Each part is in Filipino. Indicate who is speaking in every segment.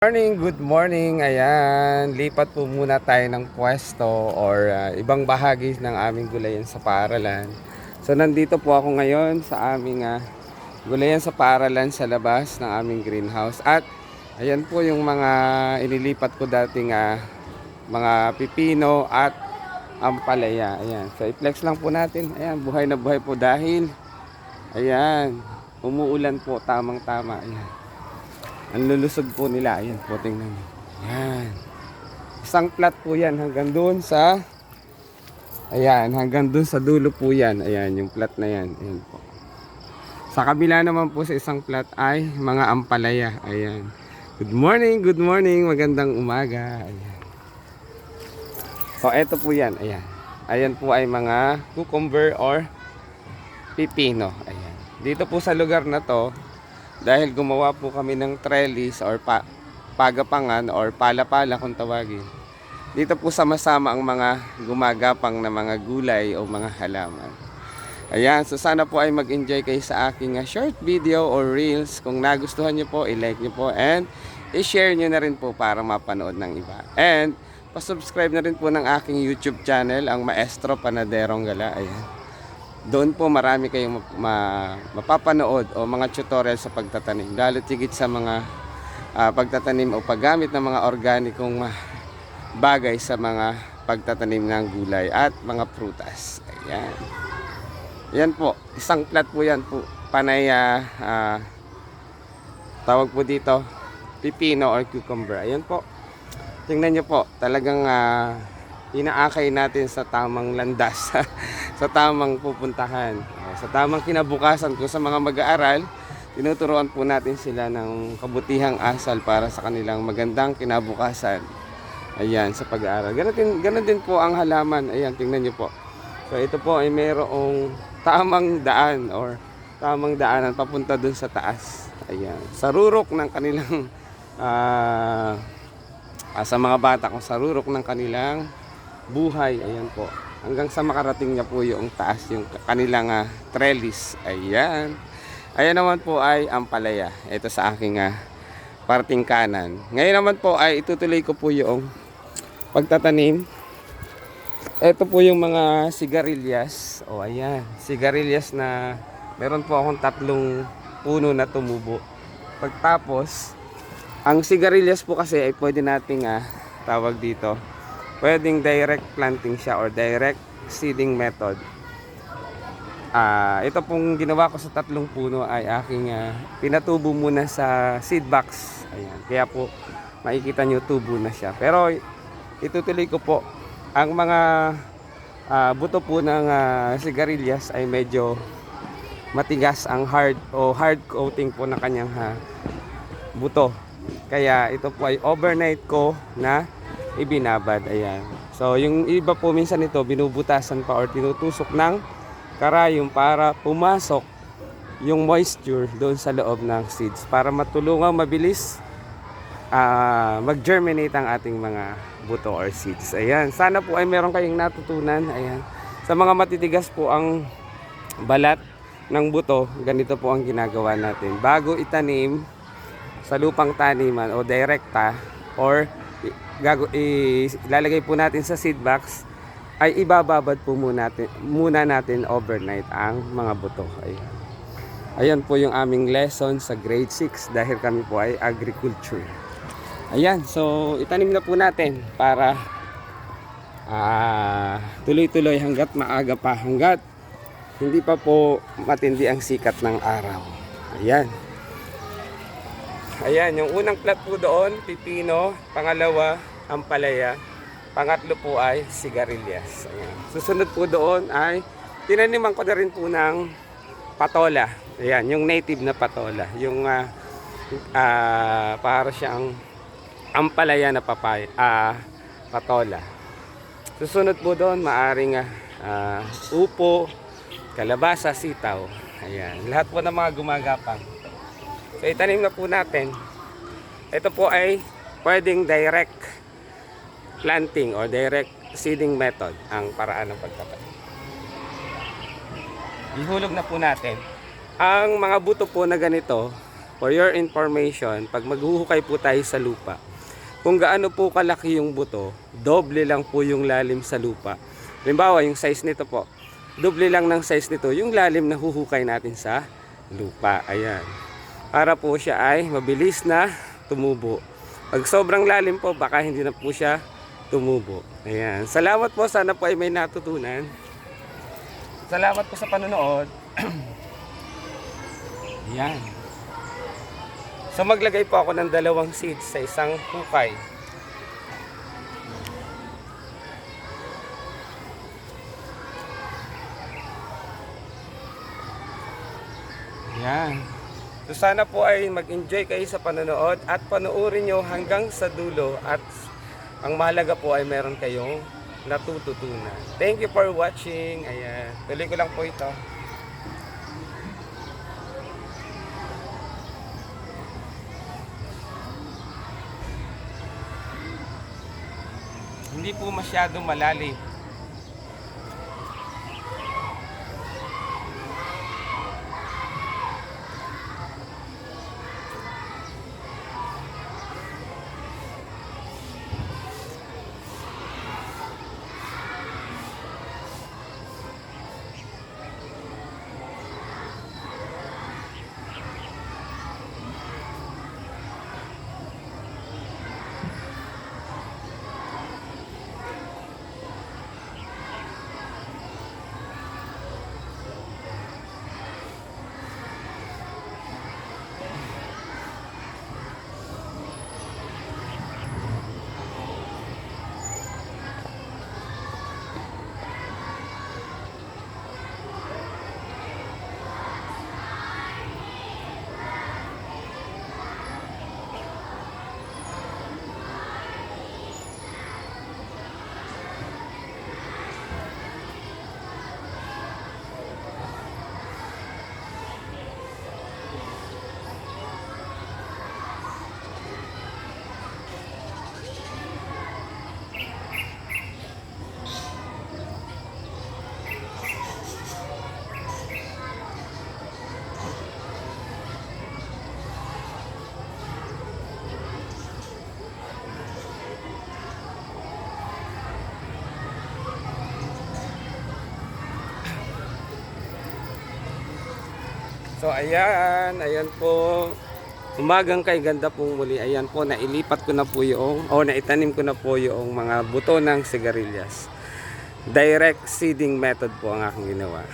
Speaker 1: Good morning. Ayan, lipat po muna tayo ng pwesto or ibang bahagi ng aming gulayan sa paaralan. So nandito po ako ngayon sa aming gulayan sa paaralan sa labas ng aming greenhouse. At ayan po yung mga inilipat ko dating mga pipino at ampalaya. Ayan, so i-flex lang po natin. Ayan, buhay na buhay po dahil ayan, umuulan po tamang-tama. Ayan. Ang lulusog po nila. Ayan po, tingnan nyo. Ayan. Isang plat po yan hanggang doon sa ayan, hanggang doon sa dulo po yan. Ayan, yung plat na yan. Ayan po. Sa kabila naman po sa isang plat ay mga ampalaya. Ayan. Good morning, good morning. Magandang umaga. Ayan. So, eto po yan. Ayan. Ayan po ay mga cucumber or pipino. Ayan. Dito po sa lugar na to, dahil gumawa po kami ng trellis or pagapangan or pala-pala kung tawagin. Dito po sama-sama ang mga gumagapang na mga gulay o mga halaman. Ayan, so sana po ay mag-enjoy kayo sa aking short video or reels. Kung nagustuhan nyo po, i-like nyo po and i-share nyo na rin po para mapanood ng iba. And pa-subscribe na rin po ng aking YouTube channel, ang Maestro Panaderong Gala. Ayan. Doon po marami kayong mapapanood o mga tutorial sa pagtatanim. Lalo tigit sa mga pagtatanim o paggamit ng mga organikong bagay sa mga pagtatanim ng gulay at mga prutas. Ayan. Yan po. Isang plat po yan po. Panay tawag po dito pipino or cucumber. Ayan po. Tingnan nyo po. Talagang inaakay natin sa tamang landas. Sa tamang pupuntahan, sa tamang kinabukasan. Kung sa mga mag-aaral, tinuturuan po natin sila ng kabutihang asal para sa kanilang magandang kinabukasan. Ayan, sa pag-aaral. Ganun din po ang halaman. Ayan, tingnan nyo po. So ito po ay mayroong tamang daan or tamang daanan papunta dun sa taas. Ayan, sa rurok ng kanilang sa mga bata, kung sa rurok ng kanilang buhay. Ayan po. Hanggang sa makarating niya po yung taas, yung kanilang trellis. Ayan. Ayan naman po ay ampalaya. Ito sa aking parting kanan. Ngayon naman po ay itutuloy ko po yung pagtatanim. Ito po yung mga sigarilyas. O ayan, sigarilyas na meron po akong 3 puno na tumubo. Pagtapos, ang sigarilyas po kasi ay pwede nating tawag dito, pwedeng direct planting siya or direct seeding method. Ito pong ginawa ko sa 3 puno ay aking pinatubo muna sa seed box. Ayan. Kaya po makikita nyo tubo na siya. Pero itutuloy ko po. Ang mga buto po ng sigarilyas ay medyo matigas ang hard coating po ng kanyang buto. Kaya ito po ay overnight ko na ibinabad. Ayan. So yung iba po minsan ito binubutasan pa or tinutusok ng karayom para pumasok yung moisture doon sa loob ng seeds para matulungang mabilis mag-germinate ang ating mga buto or seeds. Ayan. Sana po ay meron kayong natutunan. Ayan. Sa mga matitigas po ang balat ng buto, ganito po ang ginagawa natin. Bago itanim sa lupang taniman o direkta or ilalagay po natin sa seed box, ay ibababad po muna natin overnight ang mga buto. Ayan po yung aming lesson sa grade 6 dahil kami po ay agriculture. Ayan, so itanim na po natin para tuloy-tuloy hanggat maaga pa, hanggat hindi pa po matindi ang sikat ng araw. Ayan. Ayan, yung unang plat po doon, pipino. Pangalawa, ampalaya. Pangatlo po ay sigarilyas. Ayan. Susunod po doon ay tinaniman ko na rin po ng patola. Ayan, yung native na patola. Yung para siyang ampalaya na patola. Susunod po doon, maaring upo, kalabasa, sitaw. Ayan, lahat po ng mga gumagapang. So itanim na po natin. Ito po ay pwedeng direct planting o direct seeding method ang paraan ng pagtatanim. Ihulog na po natin. Ang mga buto po na ganito for your information, pag maghuhukay po tayo sa lupa, kung gaano po kalaki yung buto, doble lang po yung lalim sa lupa. Halimbawa, yung size nito po, doble lang ng size nito yung lalim na huhukay natin sa lupa. Ayan. Para po siya ay mabilis na tumubo. Pag sobrang lalim po, baka hindi na po siya tumubo. Ayan. Salamat po. Sana po ay may natutunan. Salamat po sa panonood. Ayan. So maglagay po ako ng 2 seeds sa isang hukay. Ayan. So sana po ay mag-enjoy kayo sa panonood at panoorin nyo hanggang sa dulo at ang mahalaga po ay meron kayong natututunan. Thank you for watching. Ayan. Tuloy ko lang po ito. Hindi po masyadong malalim. So ayan po. Umagang kay ganda po muli. Ayan po, nailipat ko na po yung, o naitanim ko na po yung mga buto ng sigarilyas. Direct seeding method po ang aking ginawa.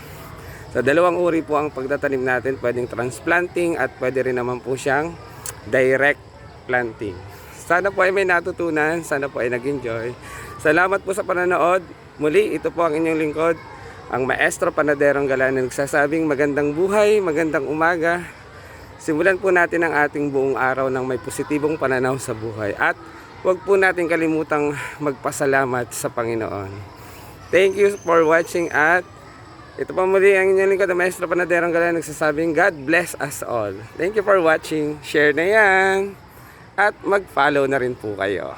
Speaker 1: So 2 uri po ang pagtatanim natin. Pwedeng transplanting at pwede rin naman po siyang direct planting. Sana po ay may natutunan. Sana po ay nag-enjoy. Salamat po sa panonood. Muli, ito po ang inyong lingkod, ang Maestro Panaderong Galan, na nagsasabing magandang buhay, magandang umaga. Simulan po natin ang ating buong araw ng may positibong pananaw sa buhay. At huwag po natin kalimutang magpasalamat sa Panginoon. Thank you for watching at ito po muli ang inyong lingkod, ang Maestro Panaderong Galan, nagsasabing God bless us all. Thank you for watching. Share na yan. At mag-follow na rin po kayo.